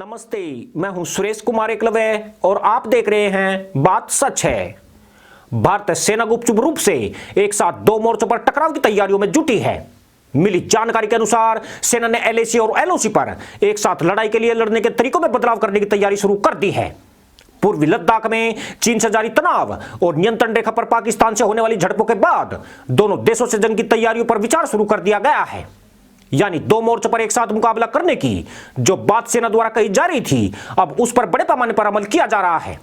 नमस्ते, मैं हूं सुरेश कुमार एकलव्य और आप देख रहे हैं बात सच है। भारतीय सेना गुपचुप रूप से एक साथ दो मोर्चों पर टकराव की तैयारियों में जुटी है। मिली जानकारी के अनुसार सेना ने एलएसी और एलओसी पर एक साथ लड़ाई के लिए लड़ने के तरीकों में बदलाव करने की तैयारी शुरू कर दी है। पूर्वी लद्दाख में चीन से जारी तनाव और नियंत्रण रेखा पर पाकिस्तान से होने वाली झड़पों के बाद दोनों देशों से जंग की तैयारियों पर विचार शुरू कर दिया गया है। यानी दो मोर्चों पर एक साथ मुकाबला करने की जो बात सेना द्वारा कही जा रही थी, अब उस पर बड़े पैमाने पर अमल किया जा रहा है।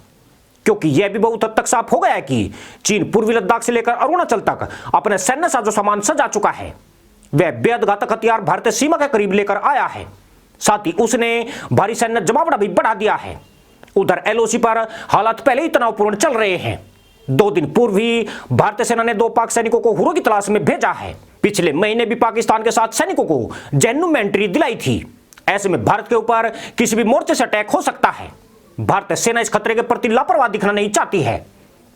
क्योंकि यह भी बहुत हद तक साफ हो गया है कि चीन पूर्वी लद्दाख से लेकर अरुणाचल तक अपने सैन्य साजो सामान सजा चुका है। वह बेहद घातक हथियार भारतीय सीमा के करीब लेकर आया है। साथ ही उसने भारी सैन्य जमावड़ा भी बढ़ा दिया है। उधर एलओसी पर हालात पहले ही तनावपूर्ण चल रहे हैं। 2 दिन पूर्व ही भारतीय सेना ने 2 पाक सैनिकों को हुरों की तलाश में भेजा है। पिछले महीने भी पाकिस्तान के साथ सैनिकों को जैनुम में एंट्री दिलाई थी। ऐसे में भारत के ऊपर किसी भी मोर्चे से अटैक हो सकता है। भारतीय सेना इस खतरे के प्रति लापरवाह दिखना नहीं चाहती है।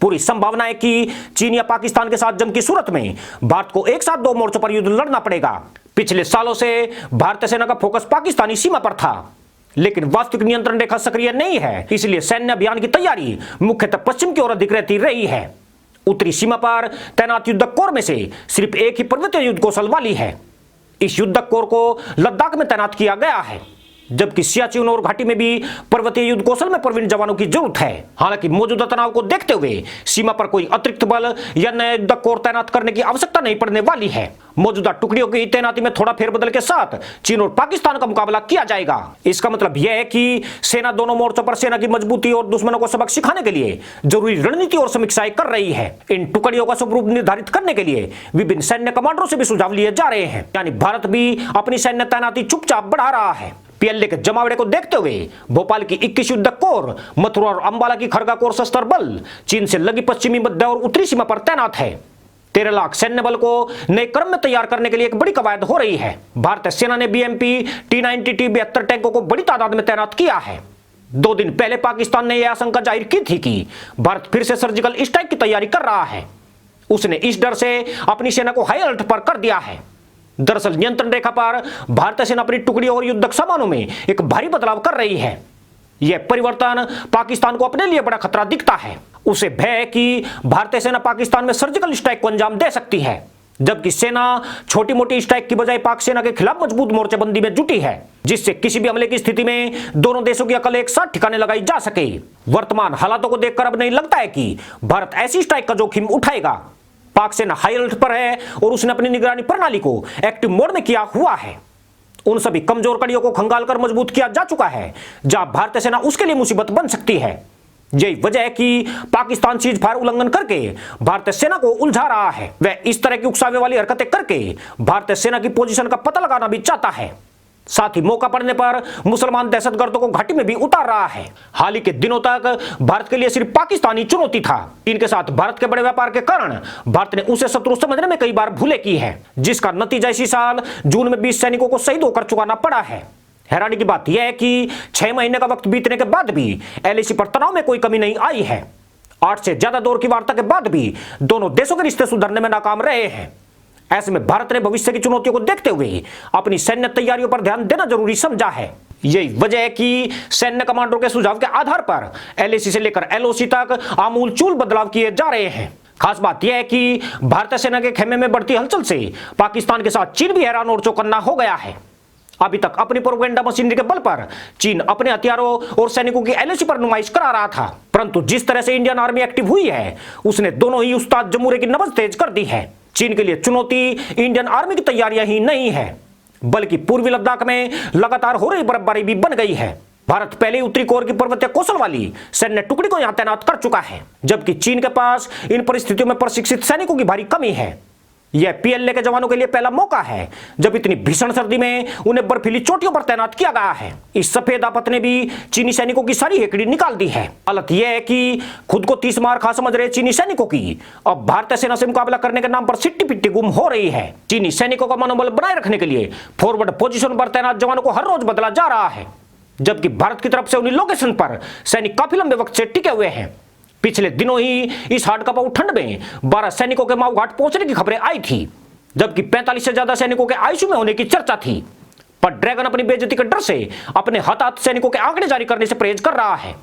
पूरी संभावना है कि चीन या पाकिस्तान के साथ जंग की सूरत में भारत को एक साथ 2 मोर्चों पर युद्ध लड़ना पड़ेगा। पिछले सालों से भारतीय सेना का फोकस पाकिस्तानी सीमा पर था, लेकिन वास्तविक नियंत्रण रेखा सक्रिय नहीं है, इसलिए सैन्य अभियान की तैयारी मुख्यतः पश्चिम की ओर अधिक रहती रही है। उत्तरी सीमा पर तैनात युद्धक कोर में से सिर्फ एक ही पर्वतीय युद्ध कौशल वाली है। इस युद्धक कोर को लद्दाख में तैनात किया गया है, जबकि सियाचिन और घाटी में भी पर्वतीय युद्ध कौशल में प्रवीण जवानों की जरूरत है। हालांकि मौजूदा तनाव को देखते हुए सीमा पर कोई अतिरिक्त बल या नया युद्धक कोर तैनात करने की आवश्यकता नहीं पड़ने वाली है। मौजूदा टुकड़ियों की तैनाती में थोड़ा फेरबदल के साथ चीन और पाकिस्तान का मुकाबला किया जाएगा। इसका मतलब यह है कि सेना दोनों मोर्चों पर सेना की मजबूती और दुश्मनों को सबक सिखाने के लिए जरूरी रणनीति और समीक्षाएं कर रही है। इन टुकड़ियों का स्वरूप निर्धारित करने के लिए विभिन्न सैन्य कमांडरों से भी सुझाव लिए जा रहे हैं। यानी भारत भी अपनी सैन्य तैनाती चुपचाप बढ़ा रहा है। पीएलए के जमावड़े को देखते हुए भोपाल की 21 युद्धक कोर, मथुरा और अंबाला की खड़गा कोर सशस्त्र बल चीन से लगी पश्चिमी, मध्य और उत्तरी सीमा पर तैनात है। 13 लाख सैन्य बल को नए क्रम में तैयार करने के लिए एक बड़ी कवायद हो रही है। भारतीय सेना ने बीएमपी T-90 T-72 टैंकों को बड़ी तादाद में तैनात किया है। 2 दिन पहले पाकिस्तान ने यह आशंका जाहिर की थी कि भारत फिर से सर्जिकल स्ट्राइक की तैयारी कर रहा है। उसने इस डर से अपनी सेना को हाई अलर्ट पर कर दिया है। दरअसल नियंत्रण रेखा पर भारतीय सेना अपनी टुकड़ियों और युद्धक सामानों में एक भारी बदलाव कर रही है। यह परिवर्तन पाकिस्तान को अपने लिए बड़ा खतरा दिखता है। उसे भय है कि भारतीय सेना पाकिस्तान में सर्जिकल स्ट्राइक को अंजाम दे सकती है, जबकि सेना छोटी मोटी स्ट्राइक की बजाय पाक सेना के खिलाफ मजबूत मोर्चेबंदी में जुटी है, जिससे किसी भी हमले की स्थिति में दोनों देशों की अकल एक साथ ठिकाने लगाई जा सके। वर्तमान हालातों को देखकर अब नहीं लगता है कि भारत ऐसी स्ट्राइक का जोखिम उठाएगा। पाक सेना हाई अलर्ट पर है और उसने अपनी निगरानी प्रणाली को एक्टिव मोड में किया हुआ है। उन सभी कमजोर कड़ियों को खंगाल कर मजबूत किया जा चुका है जहां भारतीय सेना उसके लिए मुसीबत बन सकती है। यही वजह है कि पाकिस्तान सीज फायर उल्लंघन करके भारतीय सेना को उलझा रहा है। वह इस तरह की उकसावे वाली हरकतें करके भारतीय सेना की पोजीशन का पता लगाना भी चाहता है। साथ ही मौका पड़ने पर मुसलमान दहशतगर्दों को घाटी में भी उतार रहा है। हाल ही के दिनों तक भारत के लिए सिर्फ पाकिस्तानी चुनौती था। चीन के साथ भारत के बड़े व्यापार के कारण भारत ने उसे शत्रु समझने में कई बार भूले की है, जिसका नतीजा इसी साल जून में 20 सैनिकों को शहीद होकर चुकाना पड़ा है। हैरानी की बात यह है कि 6 महीने का वक्त बीतने के बाद भी एलएसी पर तनाव में कोई कमी नहीं आई है। 8 से ज्यादा दौर की वार्ता के बाद भी दोनों देशों के रिश्ते सुधरने में नाकाम रहे हैं। ऐसे में भारत ने भविष्य की चुनौतियों को देखते हुए अपनी सैन्य तैयारियों पर ध्यान देना जरूरी समझा है। यही वजह है कि सैन्य कमांडरों के सुझाव के आधार पर एलएसी से लेकर एलओसी तक आमूल-चूल बदलाव किए जा रहे हैं। खास बात यह है कि भारतीय सेना के खेमे में बढ़ती हलचल से पाकिस्तान के साथ चीन भी हैरान और चौकन्ना हो गया है। अभी तक अपनी प्रोपेगेंडा मशीनरी के बल पर चीन अपने हथियारों और सैनिकों की एलएसी पर नुमाइश करा रहा था, परंतु जिस तरह से इंडियन आर्मी एक्टिव हुई है उसने दोनों ही उस्ताद जमूरे की नब्ज तेज कर दी है। चीन के लिए चुनौती इंडियन आर्मी की तैयारियां ही नहीं है, बल्कि पूर्वी लद्दाख में लगातार हो रही बर्फबारी भी बन गई है। भारत पहले ही उत्तरी कोर की पर्वतीय कौशल वाली सैन्य टुकड़ी को यहां तैनात कर चुका है, जबकि चीन के पास इन परिस्थितियों में प्रशिक्षित सैनिकों की भारी कमी है। यह पीएलए के जवानों के लिए पहला मौका है जब इतनी भीषण सर्दी में उन्हें बर्फीली चोटियों पर तैनात किया गया है। इस सफेद आफत ने भी चीनी सैनिकों की सारी हेकड़ी निकाल दी है। हालत यह है कि खुद को 30 मार खा समझ रहे चीनी सैनिकों की अब भारतीय सेना से मुकाबला करने के नाम पर सिट्टी पिट्टी गुम हो रही है। चीनी सैनिकों का मनोबल बनाए रखने के लिए फॉरवर्ड पोजीशन पर तैनात जवानों को हर रोज बदला जा रहा है, जबकि भारत की तरफ से उन्हीं लोकेशन पर सैनिक काफी लंबे वक्त से टिके हुए हैं। पिछले दिनों ही इस हाड़ कपाऊ ठंड में 12 सैनिकों के माऊ घाट पहुंचने की खबरें आई थी, जबकि 45 से ज्यादा सैनिकों के आईसीयू में होने की चर्चा थी। पर ड्रैगन अपनी बेइज्जती के डर से अपने हताहत सैनिकों के आंकड़े जारी करने से परहेज कर रहा है।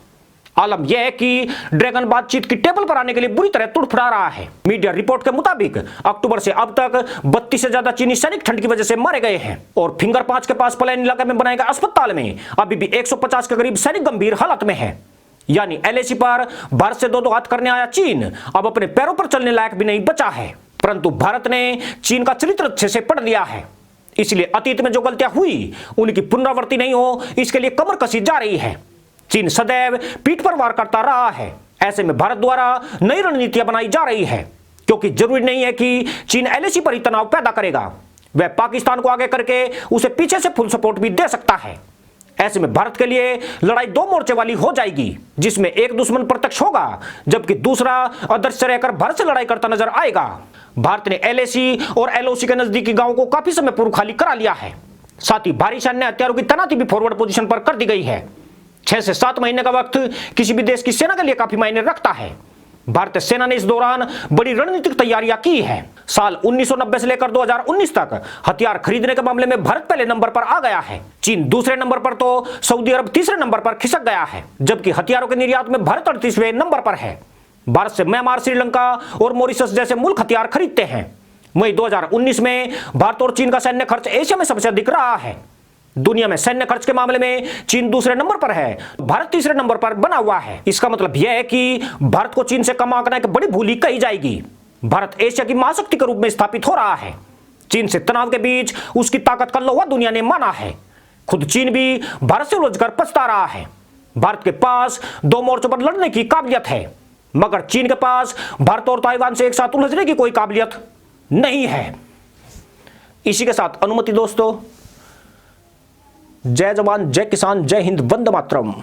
आलम यह है कि ड्रैगन बातचीत की टेबल पर आने के लिए बुरी तरह तुड़फड़ा रहा है। मीडिया रिपोर्ट के मुताबिक अक्टूबर से अब तक 32 से ज्यादा चीनी सैनिक ठंड की वजह से मारे गए हैं और फिंगर 5 के पास पलायन इलाके में बनाए गए अस्पताल में अभी भी 150 के करीब सैनिक गंभीर हालत में है। यानी एलएसी पर भारत से दो हाथ करने आया चीन अब अपने पैरों पर चलने लायक भी नहीं बचा है। परंतु भारत ने चीन का चरित्र अच्छे से पढ़ लिया है, इसलिए अतीत में जो गलतियां हुई उनकी पुनरावृत्ति नहीं हो, इसके लिए कमर कसी जा रही है। चीन सदैव पीठ पर वार करता रहा है। ऐसे में भारत द्वारा नई रणनीतियां बनाई जा रही है, क्योंकि जरूरी नहीं है कि चीन एलएसी पर ही तनाव पैदा करेगा, वह पाकिस्तान को आगे करके उसे पीछे से फुल सपोर्ट भी दे सकता है। ऐसे में भारत के लिए लड़ाई दो मोर्चे वाली हो जाएगी, जिसमें एक दुश्मन प्रत्यक्ष होगा जबकि दूसरा अदृश्य रहकर भारत से लड़ाई करता नजर आएगा। भारत ने एलएसी और एलओसी के नजदीकी गांवों को काफी समय पूर्व खाली करा लिया है। साथ ही भारी सैन्य हथियारों की तैनाती भी फॉरवर्ड पोजीशन पर कर दी गई है। 6 से 7 महीने का वक्त किसी भी देश की सेना के लिए काफी मायने रखता है। भारतीय सेना ने इस दौरान बड़ी रणनीतिक तैयारियां की है। साल 1990 से लेकर 2019 तक हथियार खरीदने के मामले में भारत पहले नंबर पर आ गया है। चीन दूसरे नंबर पर तो सऊदी अरब तीसरे नंबर पर खिसक गया है, जबकि हथियारों के निर्यात में भारत 38वें नंबर पर है। भारत से म्यांमार, श्रीलंका और मॉरिशस जैसे मुल्क हथियार खरीदते हैं। वहीं 2019 में भारत और चीन का सैन्य खर्च एशिया में सबसे अधिक रहा है। दुनिया में सैन्य खर्च के मामले में चीन दूसरे नंबर पर है, भारत तीसरे नंबर पर बना हुआ है। इसका मतलब यह है कि भारत को चीन से कम आंकना एक बड़ी भूल ही कही जाएगी। भारत एशिया की महाशक्ति के रूप में स्थापित हो रहा है। चीन से तनाव के बीच उसकी ताकत का लोहा दुनिया ने माना है। खुद चीन भी भारत से उलझकर पछता रहा है। भारत के पास दो मोर्चों पर लड़ने की काबिलियत है, मगर चीन के पास भारत और ताइवान से एक साथ उलझने की कोई काबिलियत नहीं है। इसी के साथ अनुमति दोस्तों, जय जवान, जय किसान, जय हिंद, वंदे मातरम।